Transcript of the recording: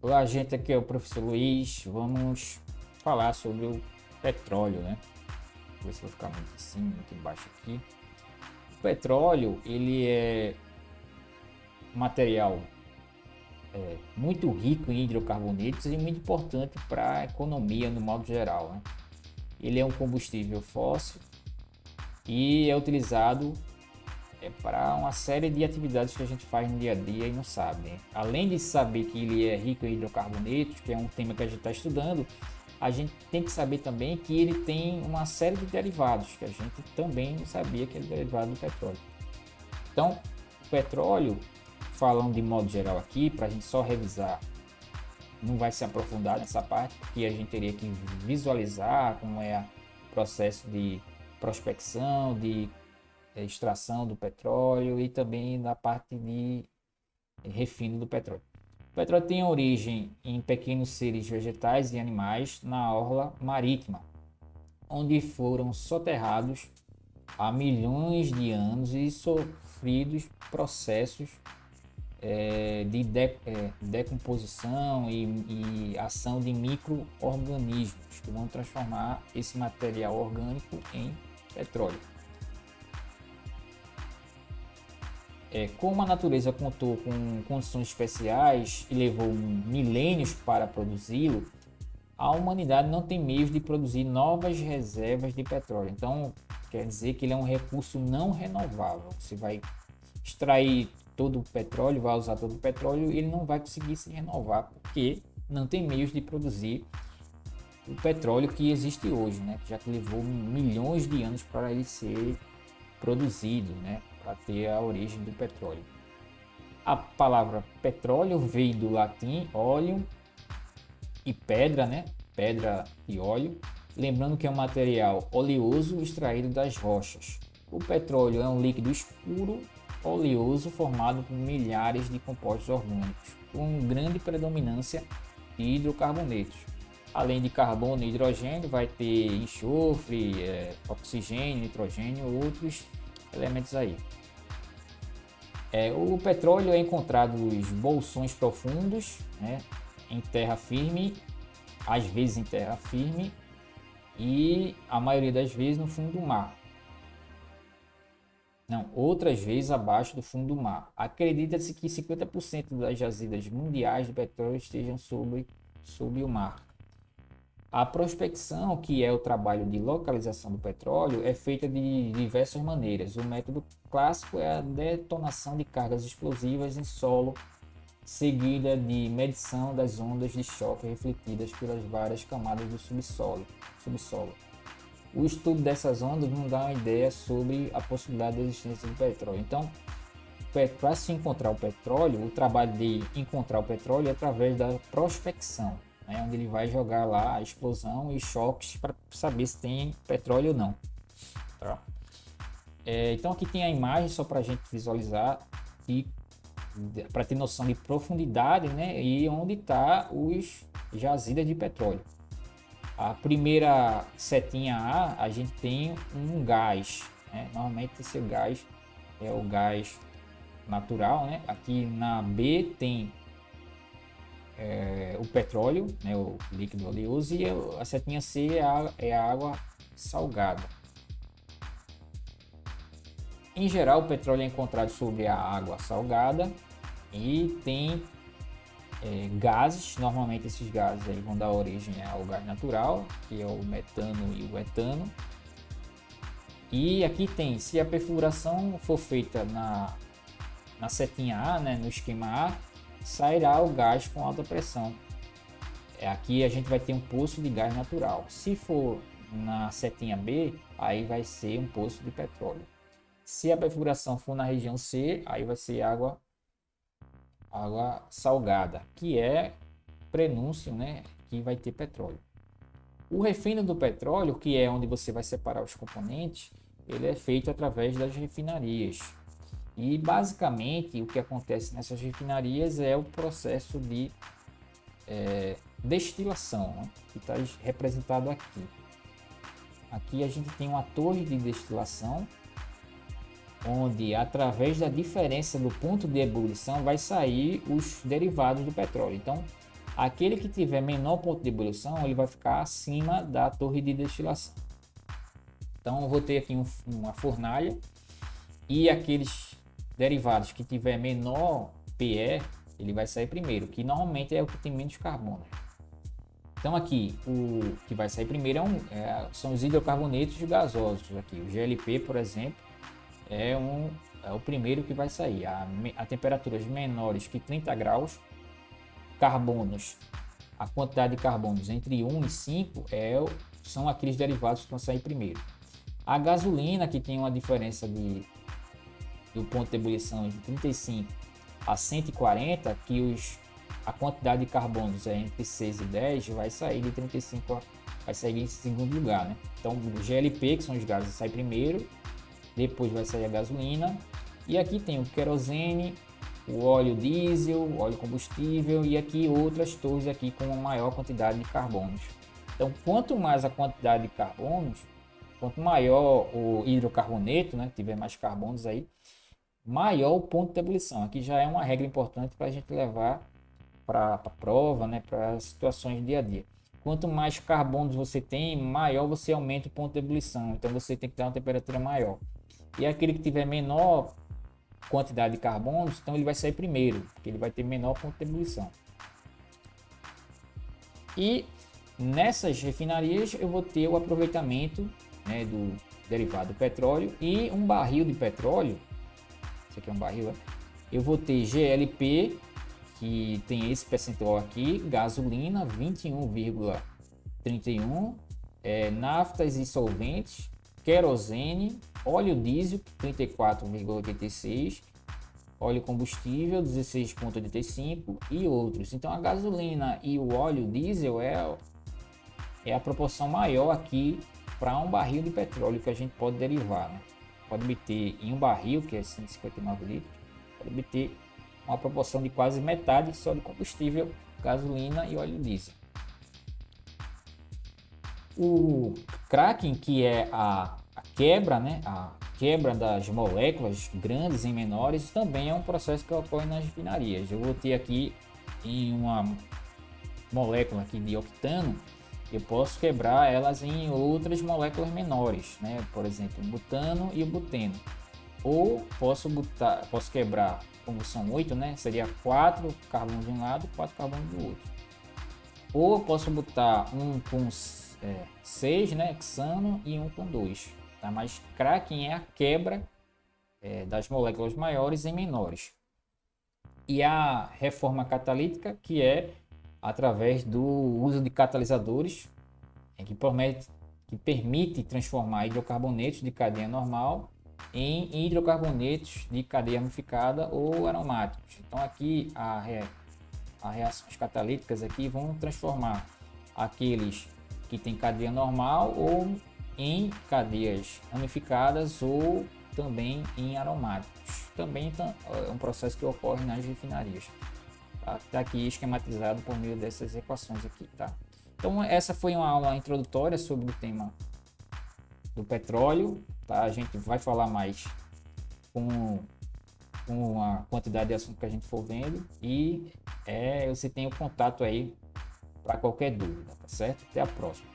Olá, gente, aqui é o professor Luiz. Vamos falar sobre o petróleo, né? Vou ver se vou ficar muito em cima, muito embaixo aqui. O petróleo, ele é um material muito rico em hidrocarbonetos e muito importante para a economia no modo geral, né? Ele é um combustível fóssil e é utilizado para uma série de atividades que a gente faz no dia a dia e não sabe, né? Além de saber que ele é rico em hidrocarbonetos, que é um tema que a gente está estudando, a gente tem que saber também que ele tem uma série de derivados que a gente também não sabia que era derivado do petróleo. Então, o petróleo, falando de modo geral aqui, para a gente só revisar, não vai se aprofundar nessa parte, porque a gente teria que visualizar como é o processo de prospecção, de extração do petróleo e também da parte de refino do petróleo. O petróleo tem origem em pequenos seres vegetais e animais na orla marítima, onde foram soterrados há milhões de anos e sofridos processos de decomposição e ação de micro-organismos que vão transformar esse material orgânico em petróleo. Como a natureza contou com condições especiais e levou milênios para produzi-lo, a humanidade não tem meios de produzir novas reservas de petróleo. Então, quer dizer que ele é um recurso não renovável. Você vai extrair todo o petróleo, vai usar todo o petróleo e ele não vai conseguir se renovar, porque não tem meios de produzir o petróleo que existe hoje, né? Já que levou milhões de anos para ele ser produzido, né? Para ter a origem do petróleo. A palavra petróleo veio do latim óleo e pedra, né? Pedra e óleo, lembrando que é um material oleoso extraído das rochas. O petróleo é um líquido escuro oleoso formado por milhares de compostos orgânicos, com grande predominância de hidrocarbonetos. Além de carbono e hidrogênio, vai ter enxofre, oxigênio, nitrogênio e outros elementos aí. O petróleo é encontrado nos bolsões profundos, né, em terra firme, às vezes em terra firme e a maioria das vezes no fundo do mar. Não, outras vezes abaixo do fundo do mar. Acredita-se que 50% das jazidas mundiais de petróleo estejam sob o mar. A prospecção, que é o trabalho de localização do petróleo, é feita de diversas maneiras. O método clássico é a detonação de cargas explosivas em solo, seguida de medição das ondas de choque refletidas pelas várias camadas do subsolo. O estudo dessas ondas nos dá uma ideia sobre a possibilidade da existência do petróleo. Então, para se encontrar o petróleo, o trabalho de encontrar o petróleo é através da prospecção, né, onde ele vai jogar lá a explosão e choques para saber se tem petróleo ou não. Tá? Então aqui tem a imagem só para a gente visualizar e para ter noção de profundidade, né, e onde está os jazidas de petróleo. A primeira setinha a gente tem um gás, né? Normalmente esse gás é o gás natural, né? Aqui na B tem o petróleo, né? O líquido oleoso, e a setinha C é a água salgada. Em geral, o petróleo é encontrado sobre a água salgada e tem gases. Normalmente esses gases aí vão dar origem ao gás natural, que é o metano e o etano. E aqui tem, se a perfuração for feita na setinha A, né, no esquema A, sairá o gás com alta pressão. Aqui a gente vai ter um poço de gás natural. Se for na setinha B, aí vai ser um poço de petróleo. Se a perfuração for na região C, aí vai ser água salgada, que é prenúncio, né, que vai ter petróleo. O refino do petróleo, que é onde você vai separar os componentes, ele é feito através das refinarias. E basicamente o que acontece nessas refinarias é o processo de destilação, né, que está representado aqui. Aqui a gente tem uma torre de destilação, onde através da diferença do ponto de ebulição vai sair os derivados do petróleo. Então, Aquele que tiver menor ponto de ebulição, ele vai ficar acima da torre de destilação. Então eu vou ter aqui uma fornalha, e aqueles derivados que tiver menor PE, ele vai sair primeiro, que normalmente é o que tem menos carbono. Então aqui o que vai sair primeiro são os hidrocarbonetos gasosos. Aqui o GLP, por exemplo, é o primeiro que vai sair a temperaturas menores que 30 graus. Carbonos, a quantidade de carbonos entre 1 e 5 são aqueles derivados que vão sair primeiro. A gasolina, que tem uma diferença do ponto de ebulição entre 35 a 140, que a quantidade de carbonos é entre 6 e 10, vai sair de 35, vai sair em segundo lugar, né? Então o GLP, que são os gases, sai primeiro, depois vai sair a gasolina, e aqui tem o querosene, o óleo diesel, o óleo combustível, e aqui outras torres aqui com uma maior quantidade de carbonos. Então quanto mais a quantidade de carbonos, quanto maior o hidrocarboneto, né, tiver mais carbonos aí, maior o ponto de ebulição. Aqui já é uma regra importante para a gente levar para a prova, né, para as situações do dia a dia. Quanto mais carbonos você tem, maior você aumenta o ponto de ebulição. Então você tem que dar uma temperatura maior. E aquele que tiver menor quantidade de carbonos, então ele vai sair primeiro, porque ele vai ter menor ponto de ebulição. E nessas refinarias eu vou ter o aproveitamento, né, do derivado do petróleo, e um barril de petróleo. Isso aqui é um barril, eu vou ter GLP, que tem esse percentual aqui, gasolina 21,31, naftas e solventes, querosene, óleo diesel 34,86, óleo combustível 16,85 e outros. Então a gasolina e o óleo diesel é a proporção maior aqui para um barril de petróleo que a gente pode derivar, né? Pode obter em um barril, que é 159 litros, pode obter uma proporção de quase metade só de combustível, gasolina e óleo diesel. O cracking, que é a quebra, né? A quebra das moléculas grandes em menores, também é um processo que ocorre nas refinarias. Eu vou ter aqui em uma molécula aqui de octano, eu posso quebrar elas em outras moléculas menores, né? Por exemplo, o butano e o buteno. Ou posso quebrar, como são 8, né? Seria 4 carbonos de um lado e 4 carbonos do outro. Ou posso botar um com 6, né? Hexano, e um com 2. Tá? Mas cracking é a quebra das moléculas maiores em menores. E a reforma catalítica, que é através do uso de catalisadores, que permite transformar hidrocarbonetos de cadeia normal em hidrocarbonetos de cadeia ramificada ou aromáticos. Então aqui as reações catalíticas aqui vão transformar aqueles que têm cadeia normal ou em cadeias ramificadas ou também em aromáticos. Também é um processo que ocorre nas refinarias. Está aqui esquematizado por meio dessas equações aqui, tá? Então essa foi uma aula introdutória sobre o tema do petróleo, tá? A gente vai falar mais com a quantidade de assunto que a gente for vendo, e você tem o contato aí para qualquer dúvida, tá certo? Até a próxima.